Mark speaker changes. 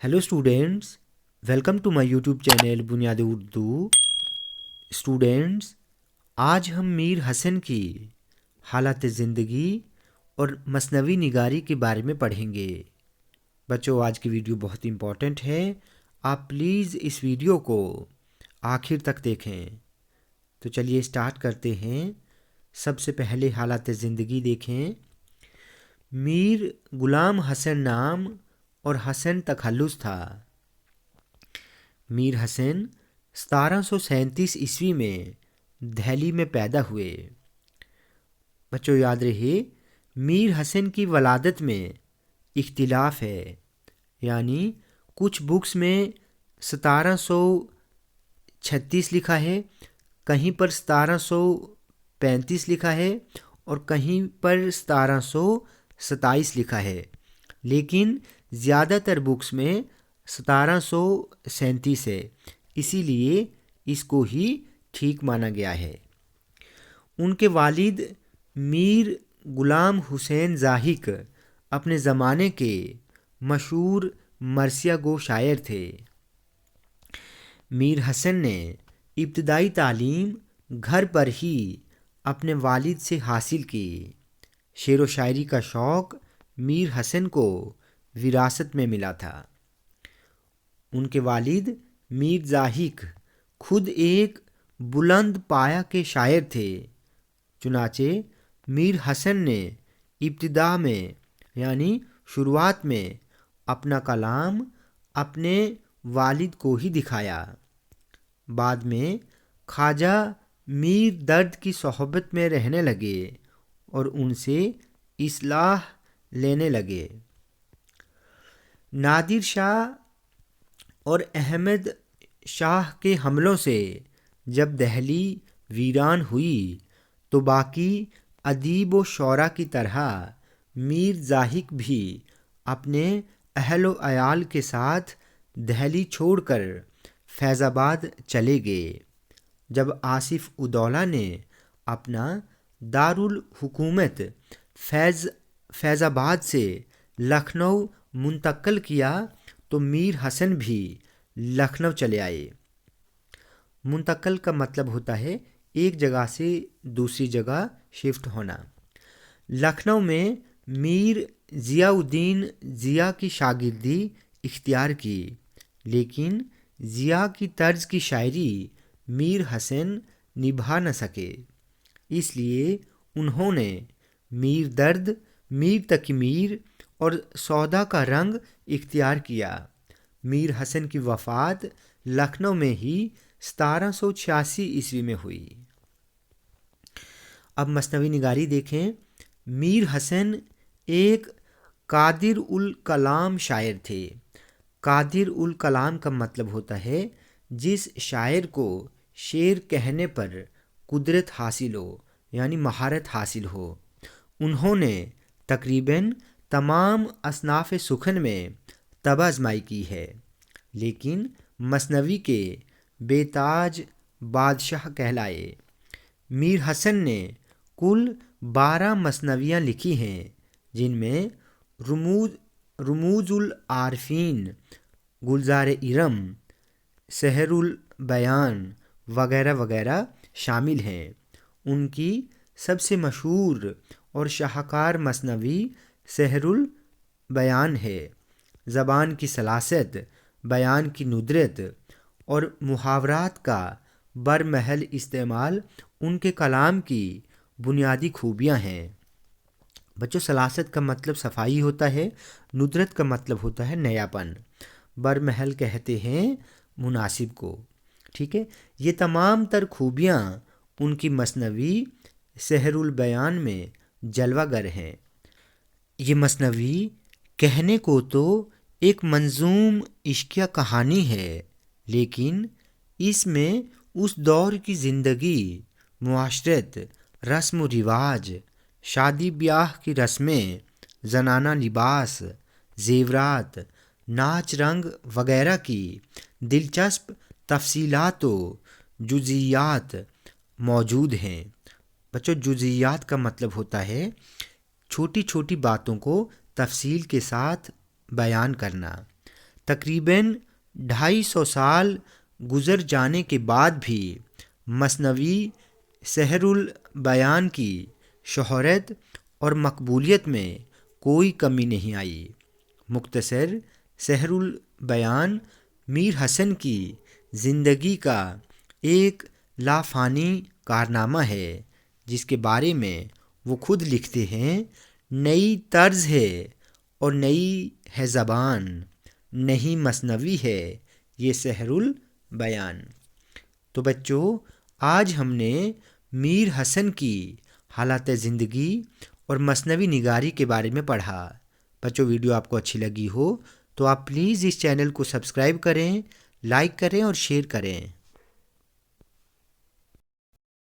Speaker 1: Hello students, welcome to my YouTube channel Buniyad Urdu. Students, आज हम मीर हसन की हालत ज़िंदगी और मसनवी निगारी के बारे में पढ़ेंगे। बच्चों, आज की वीडियो बहुत इम्पॉर्टेंट है। आप प्लीज़ इस वीडियो को आखिर तक देखें। तो चलिए स्टार्ट करते हैं। सबसे पहले हालत ज़िंदगी देखें। मीर गुलाम हसन नाम और हसन तखल्लुस था। मीर हसन 1737 ईस्वी में दिल्ली में पैदा हुए। बच्चों याद रहे, मीर हसन की वलादत में इख्तिलाफ है, यानी कुछ बुक्स में 1736 लिखा है, कहीं पर 1735 लिखा है और कहीं पर 1727 लिखा है, लेकिन ज़्यादातर बुक्स में 1737 है, इसीलिए इसको ही ठीक माना गया है। उनके वालिद मीर गुलाम हुसैन ज़ाहिक अपने ज़माने के मशहूर मरसिया गो शायर थे। मीर हसन ने इब्तदाई तालीम घर पर ही अपने वालिद से हासिल की। शेर व शायरी का शौक़ मीर हसन को विरासत में मिला था। उनके वालिद मीर ज़ाहिक खुद एक बुलंद पाया के शायर थे। चुनाचे मीर हसन ने इब्तिदा में यानी शुरुआत में अपना कलाम अपने वालिद को ही दिखाया। बाद में ख्वाजा मीर दर्द की सोहबत में रहने लगे और उनसे इस्लाह लेने लगे। नादिर शाह और अहमद शाह के हमलों से जब दिल्ली वीरान हुई तो बाकी अदीब व शोरा की तरह मीर ज़ाहिक भी अपने अहल व अयाल के साथ दिल्ली छोड़कर फैज़ाबाद चले गए। जब आसिफ उदौला ने अपना दारुल हुकूमत फैज़ाबाद से लखनऊ मुंतकिल किया तो मीर हसन भी लखनऊ चले आए। मुंतकिल का मतलब होता है एक जगह से दूसरी जगह शिफ्ट होना। लखनऊ में मीर ज़ियाउद्दीन ज़िया की शागिर्दी इख्तियार की, लेकिन ज़िया की तर्ज की शायरी मीर हसन निभा न सके, इसलिए उन्होंने मीर दर्द, मीर तकी मीर और सौदा का रंग इख्तियार किया। मीर हसन की वफ़ात लखनऊ में ही 1786 ईस्वी में हुई। अब मसनवी निगारी देखें। मीर हसन एक कादिर उल कलाम शायर थे। कादिर उल कलाम का मतलब होता है जिस शायर को शेर कहने पर कुदरत हासिल हो, यानी महारत हासिल हो। उन्होंने तकरीबन तमाम असनाफ़ सुखन में तबा आज़माई की है, लेकिन मसनवी के बेताज बादशाह कहलाए। मीर हसन ने कुल 12 मसनवियाँ लिखी हैं, जिनमें रुमूज़ुल आरफीन, गुलज़ार इरम, सहरुल बयान वगैरह वगैरह शामिल हैं। उनकी सबसे मशहूर और शाहकार मसनवी सहरुल बयान है। ज़बान की सलासत, बयान की नुदरत और मुहावरात का बरमहल इस्तेमाल उनके कलाम की बुनियादी खूबियाँ हैं। बच्चों, सलासत का मतलब सफाई होता है, नुदरत का मतलब होता है नयापन, बरमहल कहते हैं मुनासिब को। ठीक है, ये तमाम तर खूबियाँ उनकी मसनवी सहरुल बयान में जलवागर हैं। ये मसनवी कहने को तो एक मंजूम इश्किया कहानी है, लेकिन इसमें उस दौर की ज़िंदगी, मुआशरत, रस्म व रिवाज, शादी ब्याह की रस्में, जनाना लिबास, जेवरात, नाच रंग वगैरह की दिलचस्प तफसीलात व जुज़ियात मौजूद हैं। बच्चों, जुज़ियात का मतलब होता है छोटी छोटी बातों को तफसील के साथ बयान करना। تقریباً 250 سال گزر جانے کے بعد بھی مثنوی سحر البیان کی شہرت اور مقبولیت میں کوئی کمی نہیں آئی۔ مختصر سحر البیان میر حسن کی زندگی کا ایک لافانی کارنامہ ہے جس کے بارے میں وہ خود لکھتے ہیں، نئی طرز ہے اور نئی ہے زبان، نہیں مثنوی ہے یہ سحر البیان۔ تو بچوں، آج ہم نے میر حسن کی حالات زندگی اور مثنوی نگاری کے بارے میں پڑھا۔ بچوں، ویڈیو آپ کو اچھی لگی ہو تو آپ پلیز اس چینل کو سبسکرائب کریں، لائک کریں اور شیئر کریں۔